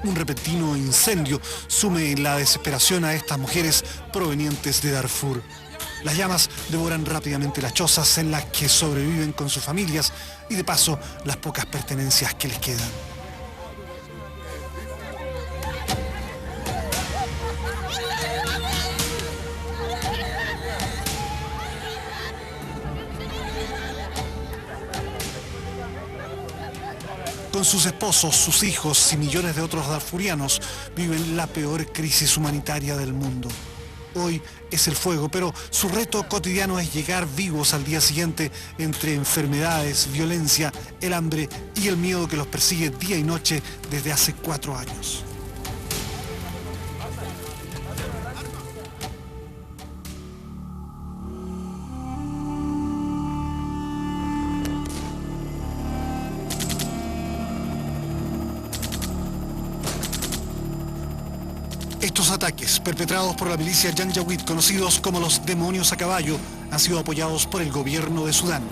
Un repentino incendio sume en la desesperación a estas mujeres provenientes de Darfur. Las llamas devoran rápidamente las chozas en las que sobreviven con sus familias y de paso las pocas pertenencias que les quedan. Con sus esposos, sus hijos y millones de otros darfurianos viven la peor crisis humanitaria del mundo. Hoy es el fuego, pero su reto cotidiano es llegar vivos al día siguiente entre enfermedades, violencia, el hambre y el miedo que los persigue día y noche desde hace 4 años. Estos ataques, perpetrados por la milicia Janjaweed, conocidos como los demonios a caballo, han sido apoyados por el gobierno de Sudán.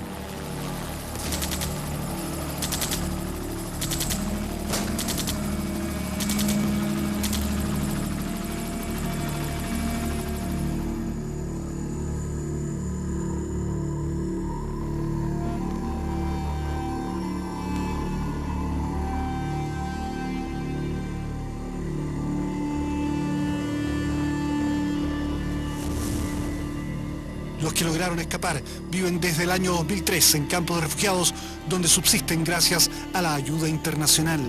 Los que lograron escapar viven desde el año 2003 en campos de refugiados donde subsisten gracias a la ayuda internacional.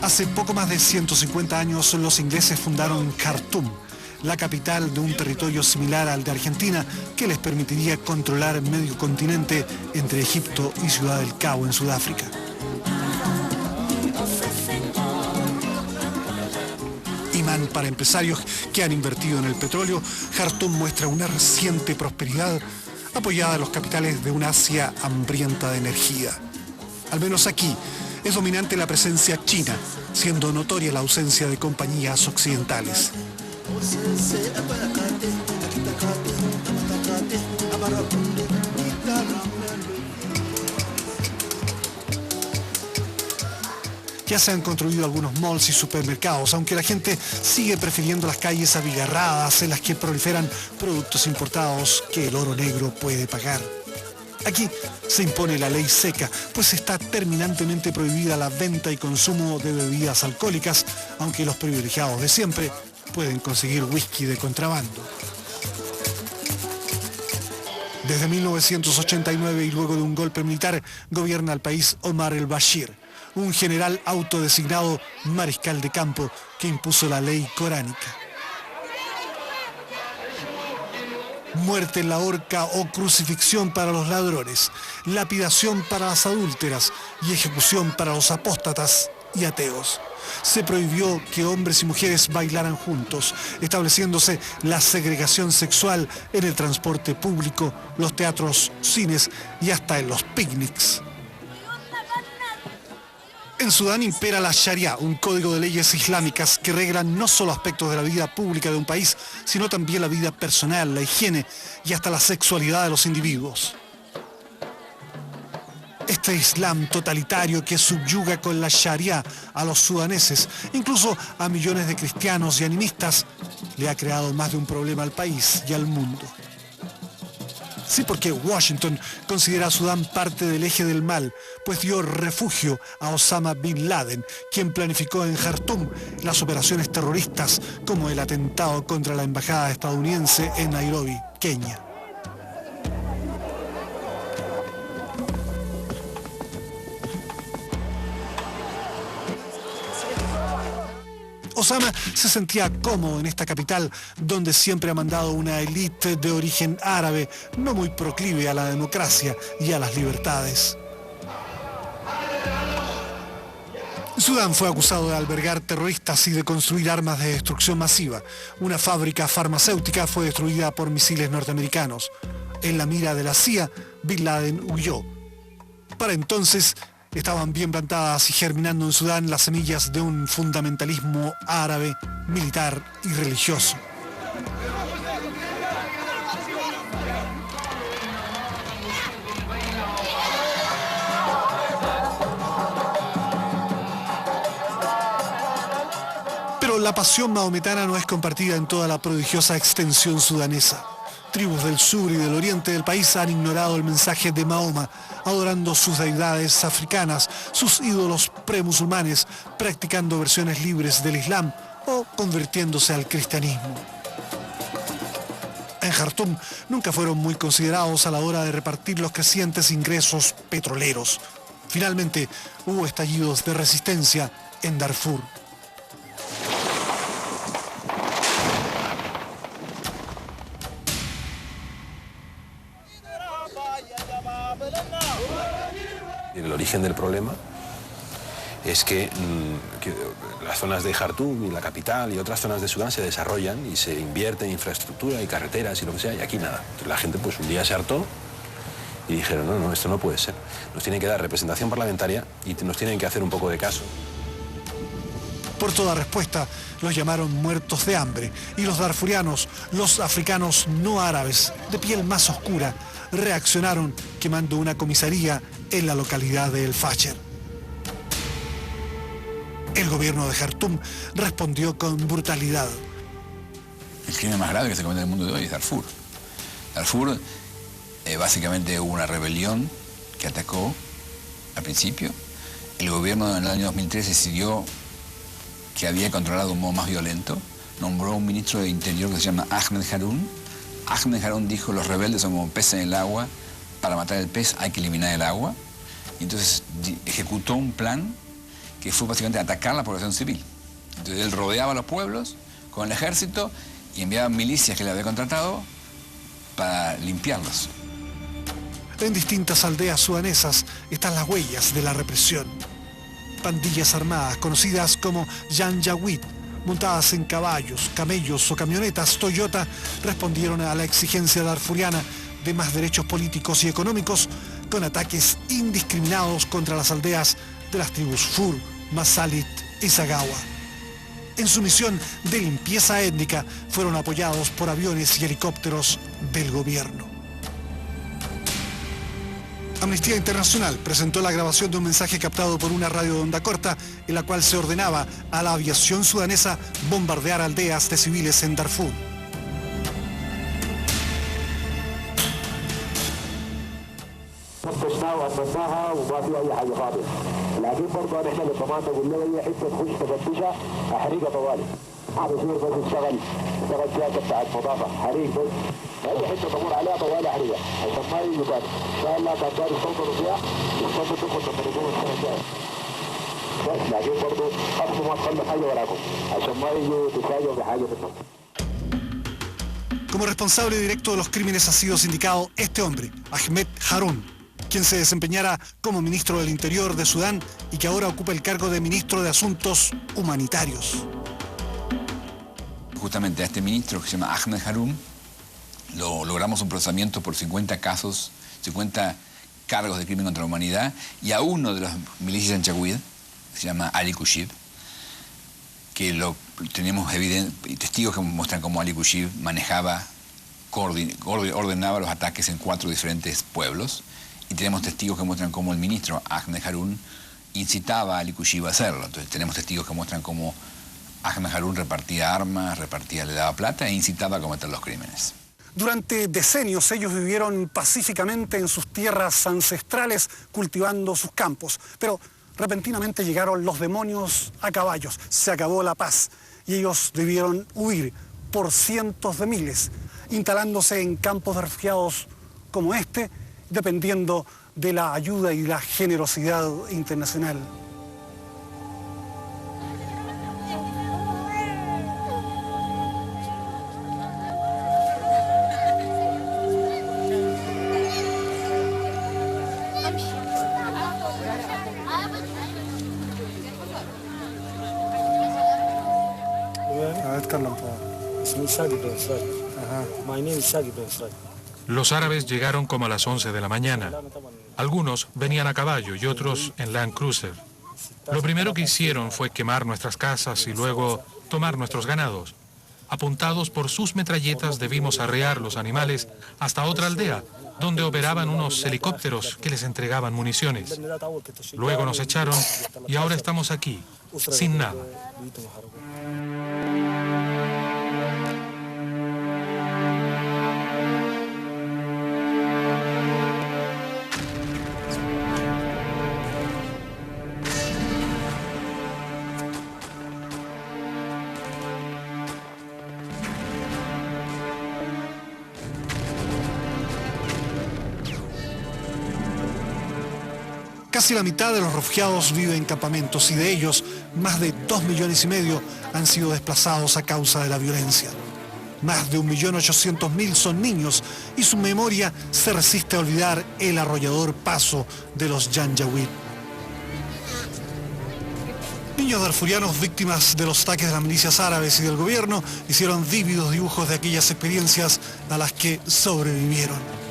Hace poco más de 150 años los ingleses fundaron Khartoum, la capital de un territorio similar al de Argentina que les permitiría controlar medio continente entre Egipto y Ciudad del Cabo en Sudáfrica. Imán para empresarios que han invertido en el petróleo, Khartoum muestra una reciente prosperidad apoyada en los capitales de un Asia hambrienta de energía. Al menos aquí es dominante la presencia china, siendo notoria la ausencia de compañías occidentales. Ya se han construido algunos malls y supermercados, aunque la gente sigue prefiriendo las calles abigarradas en las que proliferan productos importados que el oro negro puede pagar. Aquí se impone la ley seca, pues está terminantemente prohibida la venta y consumo de bebidas alcohólicas, aunque los privilegiados de siempre pueden conseguir whisky de contrabando. Desde 1989 y luego de un golpe militar, gobierna el país Omar el-Bashir, un general autodesignado mariscal de campo que impuso la ley coránica. Muerte en la horca o crucifixión para los ladrones, lapidación para las adúlteras y ejecución para los apóstatas y ateos. Se prohibió que hombres y mujeres bailaran juntos, estableciéndose la segregación sexual en el transporte público, los teatros, cines y hasta en los picnics. En Sudán impera la Sharia, un código de leyes islámicas que reglan no solo aspectos de la vida pública de un país, sino también la vida personal, la higiene y hasta la sexualidad de los individuos. Este Islam totalitario que subyuga con la Sharia a los sudaneses, incluso a millones de cristianos y animistas, le ha creado más de un problema al país y al mundo. Sí, porque Washington considera a Sudán parte del eje del mal, pues dio refugio a Osama Bin Laden, quien planificó en Jartum las operaciones terroristas como el atentado contra la embajada estadounidense en Nairobi, Kenia. Osama se sentía cómodo en esta capital, donde siempre ha mandado una élite de origen árabe, no muy proclive a la democracia y a las libertades. Sudán fue acusado de albergar terroristas y de construir armas de destrucción masiva. Una fábrica farmacéutica fue destruida por misiles norteamericanos. En la mira de la CIA, Bin Laden huyó. Para entonces, estaban bien plantadas y germinando en Sudán las semillas de un fundamentalismo árabe, militar y religioso. Pero la pasión mahometana no es compartida en toda la prodigiosa extensión sudanesa. Tribus del sur y del oriente del país han ignorado el mensaje de Mahoma, adorando sus deidades africanas, sus ídolos premusulmanes, practicando versiones libres del Islam o convirtiéndose al cristianismo. En Jartum nunca fueron muy considerados a la hora de repartir los crecientes ingresos petroleros. Finalmente hubo estallidos de resistencia en Darfur. El origen del problema es que las zonas de Jartum y la capital y otras zonas de Sudán se desarrollan y se invierte en infraestructura y carreteras y lo que sea, y aquí nada. Entonces la gente pues un día se hartó y dijeron, no, esto no puede ser. Nos tienen que dar representación parlamentaria y nos tienen que hacer un poco de caso. Por toda respuesta, los llamaron muertos de hambre, y los darfurianos, los africanos no árabes, de piel más oscura, reaccionaron quemando una comisaría en la localidad de El Fasher. El gobierno de Jartum respondió con brutalidad. El crimen más grave que se comete en el mundo de hoy es Darfur. Darfur, básicamente hubo una rebelión que atacó al principio. El gobierno en el año 2003 decidió que había que controlar de un modo más violento. Nombró un ministro de Interior que se llama Ahmed Haroun. Ahmed Haroun dijo, los rebeldes son como peces en el agua, para matar el pez hay que eliminar el agua. Y entonces ejecutó un plan que fue básicamente atacar la población civil. Entonces él rodeaba a los pueblos con el ejército y enviaba milicias que le había contratado para limpiarlos. En distintas aldeas sudanesas están las huellas de la represión. Pandillas armadas conocidas como Janjaweed, montadas en caballos, camellos o camionetas Toyota, respondieron a la exigencia darfuriana de más derechos políticos y económicos con ataques indiscriminados contra las aldeas de las tribus Fur, Masalit y Sagawa. En su misión de limpieza étnica fueron apoyados por aviones y helicópteros del gobierno. Amnistía Internacional presentó la grabación de un mensaje captado por una radio de onda corta en la cual se ordenaba a la aviación sudanesa bombardear aldeas de civiles en Darfur. Como responsable directo de los crímenes ha sido sindicado este hombre, Ahmed Haroun, quien se desempeñara como ministro del Interior de Sudán y que ahora ocupa el cargo de ministro de Asuntos Humanitarios. Justamente a este ministro, que se llama Ahmed Haroun, logramos un procesamiento por 50 casos, 50 cargos de crimen contra la humanidad, y a uno de los milicias en Janjaweed, que se llama Ali Kushib, que tenemos testigos que muestran cómo Ali Kushib manejaba, ordenaba los ataques en 4 diferentes pueblos, y tenemos testigos que muestran cómo el ministro Ahmed Haroun incitaba a Ali Kushib a hacerlo. Entonces tenemos testigos que muestran cómo Ahmed Haroun repartía armas, le daba plata e incitaba a cometer los crímenes. Durante decenios ellos vivieron pacíficamente en sus tierras ancestrales cultivando sus campos, pero repentinamente llegaron los demonios a caballos, se acabó la paz y ellos debieron huir por cientos de miles, instalándose en campos de refugiados como este, dependiendo de la ayuda y la generosidad internacional. Los árabes llegaron como a las 11 de la mañana. Algunos venían a caballo y otros en Land Cruiser. Lo primero que hicieron fue quemar nuestras casas y luego tomar nuestros ganados. Apuntados por sus metralletas debimos arrear los animales hasta otra aldea, donde operaban unos helicópteros que les entregaban municiones. Luego nos echaron y ahora estamos aquí, sin nada. Casi la mitad de los refugiados vive en campamentos y de ellos, más de 2,5 millones han sido desplazados a causa de la violencia. Más de 1.800.000 son niños y su memoria se resiste a olvidar el arrollador paso de los Janjaweed. Niños darfurianos víctimas de los ataques de las milicias árabes y del gobierno hicieron vívidos dibujos de aquellas experiencias a las que sobrevivieron.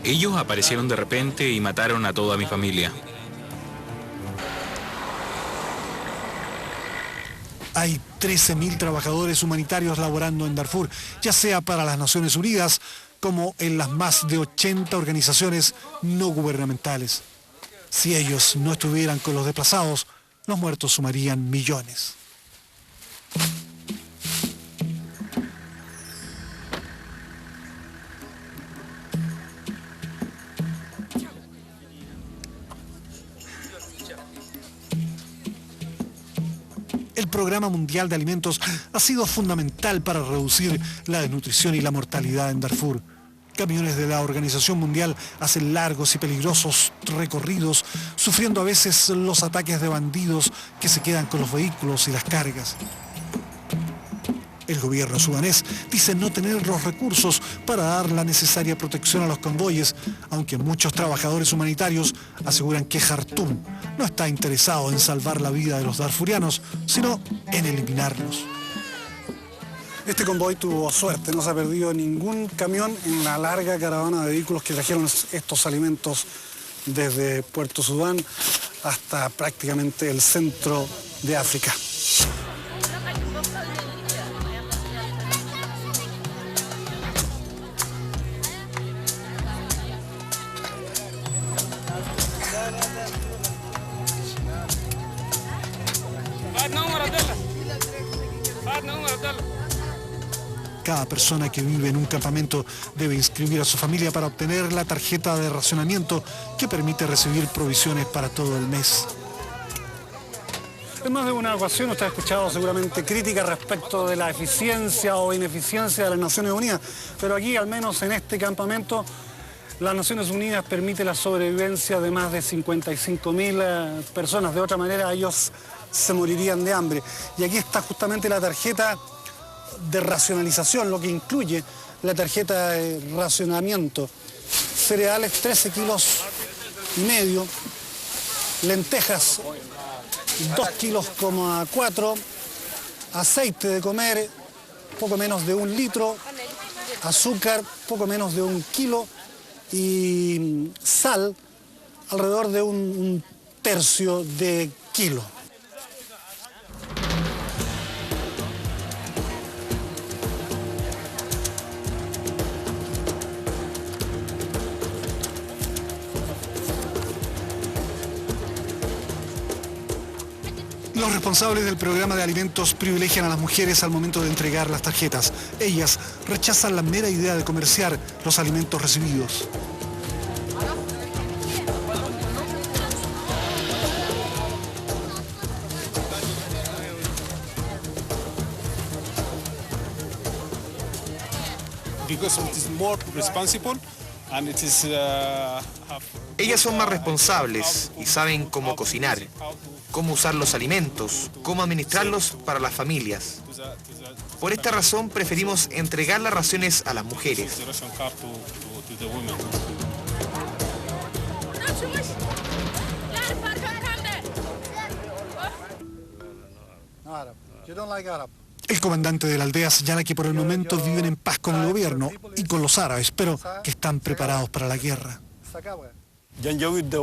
Ellos aparecieron de repente y mataron a toda mi familia. Hay 13.000 trabajadores humanitarios laborando en Darfur, ya sea para las Naciones Unidas como en las más de 80 organizaciones no gubernamentales. Si ellos no estuvieran con los desplazados, los muertos sumarían millones. El Programa Mundial de Alimentos ha sido fundamental para reducir la desnutrición y la mortalidad en Darfur. Camiones de la Organización Mundial hacen largos y peligrosos recorridos, sufriendo a veces los ataques de bandidos que se quedan con los vehículos y las cargas. El gobierno sudanés dice no tener los recursos para dar la necesaria protección a los convoyes, aunque muchos trabajadores humanitarios aseguran que Jartum no está interesado en salvar la vida de los darfurianos, sino en eliminarlos. Este convoy tuvo suerte, no se ha perdido ningún camión en la larga caravana de vehículos que trajeron estos alimentos desde Puerto Sudán hasta prácticamente el centro de África. Cada persona que vive en un campamento debe inscribir a su familia para obtener la tarjeta de racionamiento que permite recibir provisiones para todo el mes. En más de una ocasión usted ha escuchado seguramente críticas respecto de la eficiencia o ineficiencia de las Naciones Unidas, pero aquí, al menos en este campamento, las Naciones Unidas permite la sobrevivencia de más de 55.000 personas. De otra manera, ellos se morirían de hambre. Y aquí está justamente la tarjeta de racionalización, lo que incluye la tarjeta de racionamiento. Cereales 13,5 kilos, lentejas 2,4 kilos, aceite de comer poco menos de 1 litro, azúcar poco menos de 1 kilo y sal alrededor de un tercio de kilo. Los responsables del programa de alimentos privilegian a las mujeres al momento de entregar las tarjetas. Ellas rechazan la mera idea de comerciar los alimentos recibidos. Because it is more responsible Ellas son más responsables y saben cómo cocinar, cómo usar los alimentos, cómo administrarlos para las familias. Por esta razón preferimos entregar las raciones a las mujeres. El comandante de la aldea señala que por el momento viven en paz con el gobierno y con los árabes, pero que están preparados para la guerra.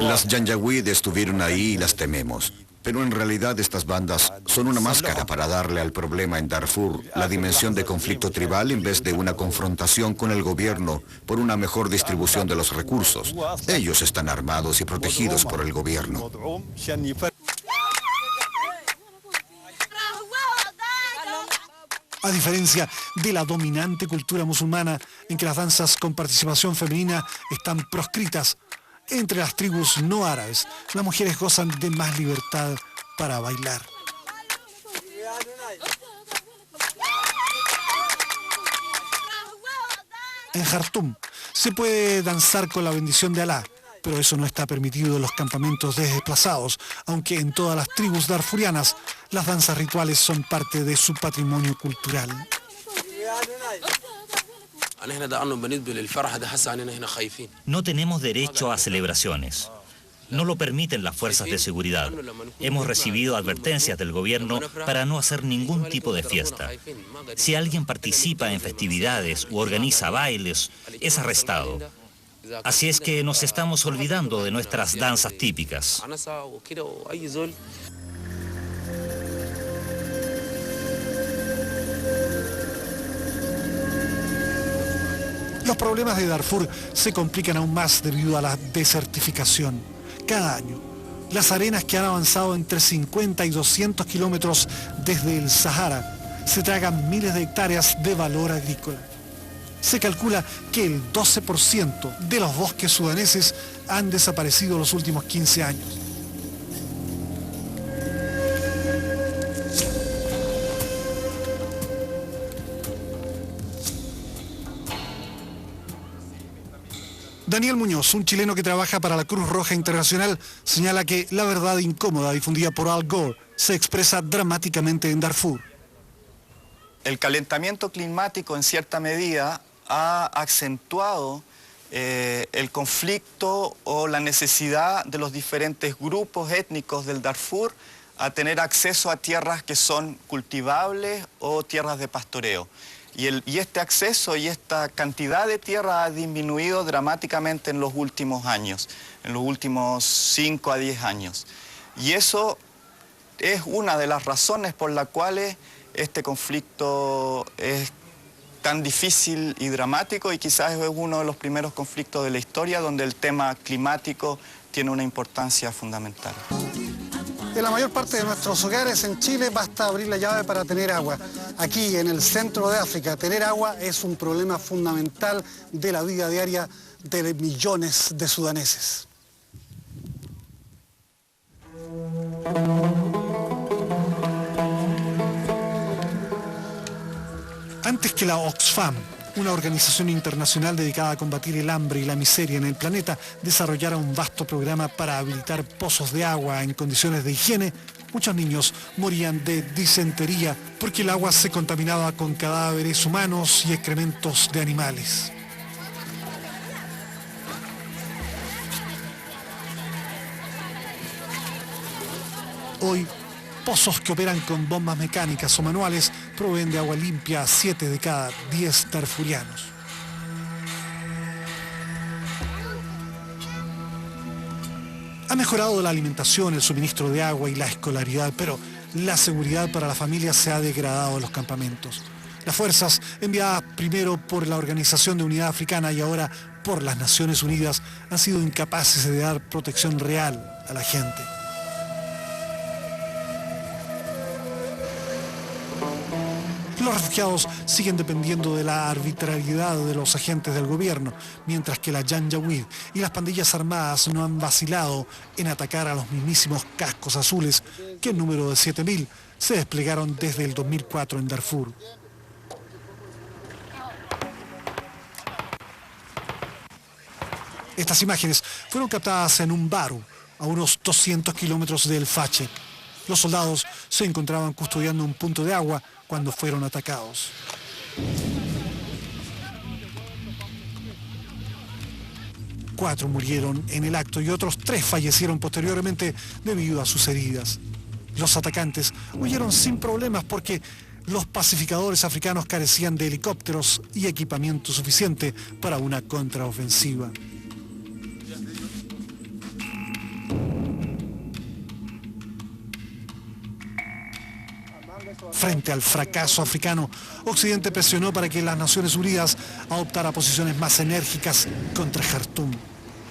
Las Janjaweed estuvieron ahí y las tememos. Pero en realidad estas bandas son una máscara para darle al problema en Darfur la dimensión de conflicto tribal en vez de una confrontación con el gobierno por una mejor distribución de los recursos. Ellos están armados y protegidos por el gobierno. A diferencia de la dominante cultura musulmana en que las danzas con participación femenina están proscritas, entre las tribus no árabes, las mujeres gozan de más libertad para bailar. En Jartum se puede danzar con la bendición de Alá, pero eso no está permitido en los campamentos de desplazados, aunque en todas las tribus darfurianas las danzas rituales son parte de su patrimonio cultural. No tenemos derecho a celebraciones. No lo permiten las fuerzas de seguridad. Hemos recibido advertencias del gobierno para no hacer ningún tipo de fiesta. Si alguien participa en festividades u organiza bailes, es arrestado. Así es que nos estamos olvidando de nuestras danzas típicas. Los problemas de Darfur se complican aún más debido a la desertificación. Cada año, las arenas que han avanzado entre 50 y 200 kilómetros desde el Sahara se tragan miles de hectáreas de valor agrícola. Se calcula que el 12% de los bosques sudaneses han desaparecido los últimos 15 años. Daniel Muñoz, un chileno que trabaja para la Cruz Roja Internacional, señala que la verdad incómoda difundida por Al Gore se expresa dramáticamente en Darfur. El calentamiento climático en cierta medida ha acentuado el conflicto o la necesidad de los diferentes grupos étnicos del Darfur a tener acceso a tierras que son cultivables o tierras de pastoreo. Y este acceso y esta cantidad de tierra ha disminuido dramáticamente en los últimos años, en los últimos 5 a 10 años. Y eso es una de las razones por las cuales este conflicto es tan difícil y dramático, y quizás es uno de los primeros conflictos de la historia donde el tema climático tiene una importancia fundamental. En la mayor parte de nuestros hogares en Chile basta abrir la llave para tener agua. Aquí, en el centro de África, tener agua es un problema fundamental de la vida diaria de millones de sudaneses. Antes que la Oxfam, una organización internacional dedicada a combatir el hambre y la miseria en el planeta, desarrollara un vasto programa para habilitar pozos de agua en condiciones de higiene, muchos niños morían de disentería porque el agua se contaminaba con cadáveres humanos y excrementos de animales. Hoy, pozos que operan con bombas mecánicas o manuales proveen de agua limpia a 7 de cada 10 darfurianos. Ha mejorado la alimentación, el suministro de agua y la escolaridad, pero la seguridad para la familia se ha degradado en los campamentos. Las fuerzas enviadas primero por la Organización de Unidad Africana y ahora por las Naciones Unidas han sido incapaces de dar protección real a la gente. Los refugiados siguen dependiendo de la arbitrariedad de los agentes del gobierno, mientras que la Janjaweed y las pandillas armadas no han vacilado en atacar a los mismísimos cascos azules, que en número de 7.000 se desplegaron desde el 2004 en Darfur. Estas imágenes fueron captadas en un Baru, a unos 200 kilómetros del Fache. Los soldados se encontraban custodiando un punto de agua cuando fueron atacados. Cuatro murieron en el acto y otros 3 fallecieron posteriormente debido a sus heridas. Los atacantes huyeron sin problemas porque los pacificadores africanos carecían de helicópteros y equipamiento suficiente para una contraofensiva. Frente al fracaso africano, Occidente presionó para que las Naciones Unidas adoptara posiciones más enérgicas contra Jartum.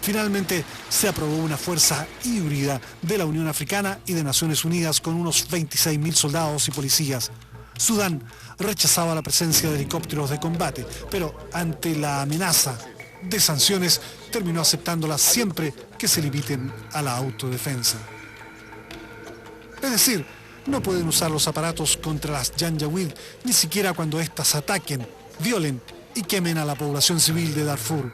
Finalmente se aprobó una fuerza híbrida de la Unión Africana y de Naciones Unidas con unos 26.000 soldados y policías. Sudán rechazaba la presencia de helicópteros de combate, pero ante la amenaza de sanciones terminó aceptándolas siempre que se limiten a la autodefensa. Es decir, no pueden usar los aparatos contra las Janjaweed ni siquiera cuando éstas ataquen, violen y quemen a la población civil de Darfur.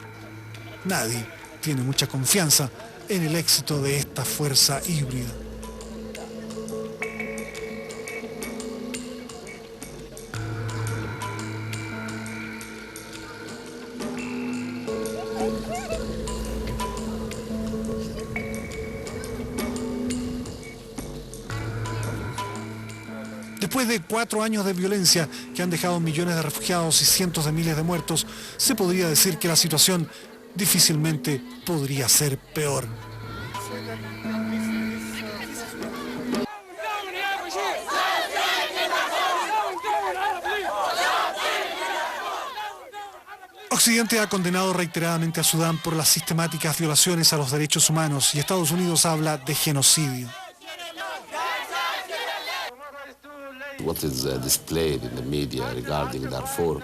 Nadie tiene mucha confianza en el éxito de esta fuerza híbrida. Después de 4 años de violencia que han dejado millones de refugiados y cientos de miles de muertos, se podría decir que la situación difícilmente podría ser peor. Occidente ha condenado reiteradamente a Sudán por las sistemáticas violaciones a los derechos humanos y Estados Unidos habla de genocidio. What is displayed in the media regarding Darfur,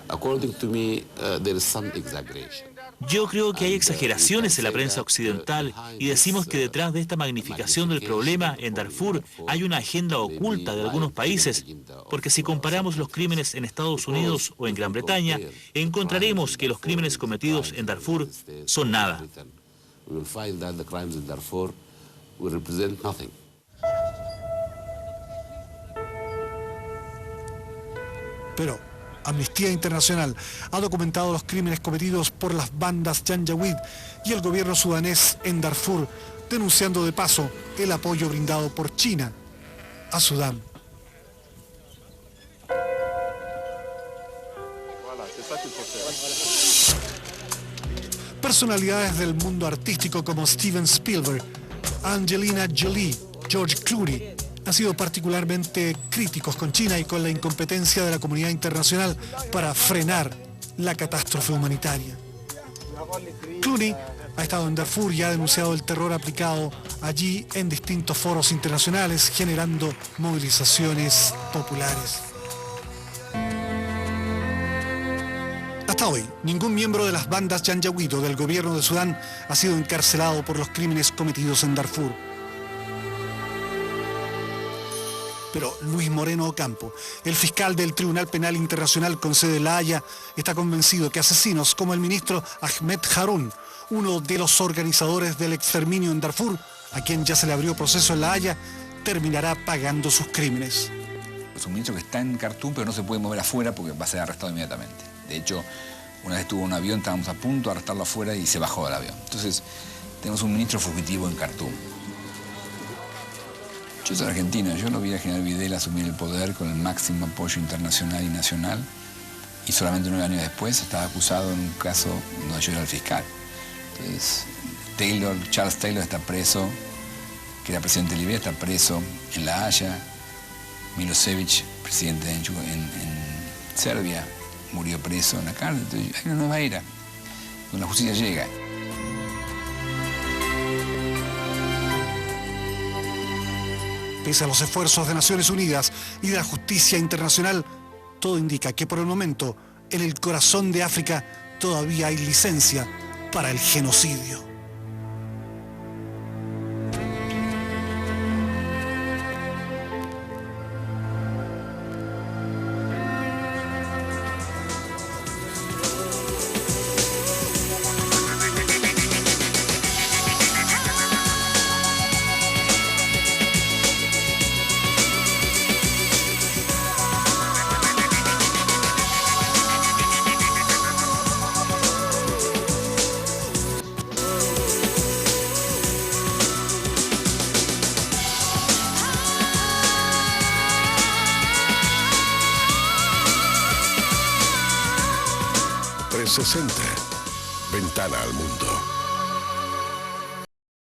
according to me, there is some exaggeration. Yo creo que hay exageraciones en la prensa occidental y decimos que detrás de esta magnificación del problema en Darfur hay una agenda oculta de algunos países, porque si comparamos los crímenes en Estados Unidos o en Gran Bretaña, encontraremos que los crímenes cometidos en Darfur son nada. We will find that the crimes in Darfur will represent nothing. Pero Amnistía Internacional ha documentado los crímenes cometidos por las bandas Janjaweed y el gobierno sudanés en Darfur, denunciando de paso el apoyo brindado por China a Sudán. Personalidades del mundo artístico como Steven Spielberg, Angelina Jolie, George Clooney han sido particularmente críticos con China y con la incompetencia de la comunidad internacional para frenar la catástrofe humanitaria. Clooney ha estado en Darfur y ha denunciado el terror aplicado allí en distintos foros internacionales, generando movilizaciones populares. Hasta hoy, ningún miembro de las bandas Janjaweed o del gobierno de Sudán ha sido encarcelado por los crímenes cometidos en Darfur. Pero Luis Moreno Ocampo, el fiscal del Tribunal Penal Internacional con sede en La Haya, está convencido que asesinos como el ministro Ahmed Harun, uno de los organizadores del exterminio en Darfur, a quien ya se le abrió proceso en La Haya, terminará pagando sus crímenes. Es un ministro que está en Khartoum, pero no se puede mover afuera porque va a ser arrestado inmediatamente. De hecho, una vez tuvo un avión, estábamos a punto de arrestarlo afuera y se bajó del avión. Entonces, tenemos un ministro fugitivo en Khartoum. Yo soy argentino, yo lo vi al general Videla asumir el poder con el máximo apoyo internacional y nacional y solamente 9 años después estaba acusado en un caso donde yo era el fiscal. Entonces, Charles Taylor está preso, que era presidente de Libia, está preso en La Haya. Milosevic, presidente en Serbia, murió preso en la cárcel. Entonces, hay una nueva era, donde la justicia llega. Pese a los esfuerzos de Naciones Unidas y de la justicia internacional, todo indica que por el momento, en el corazón de África, todavía hay licencia para el genocidio. 360. Ventana al mundo.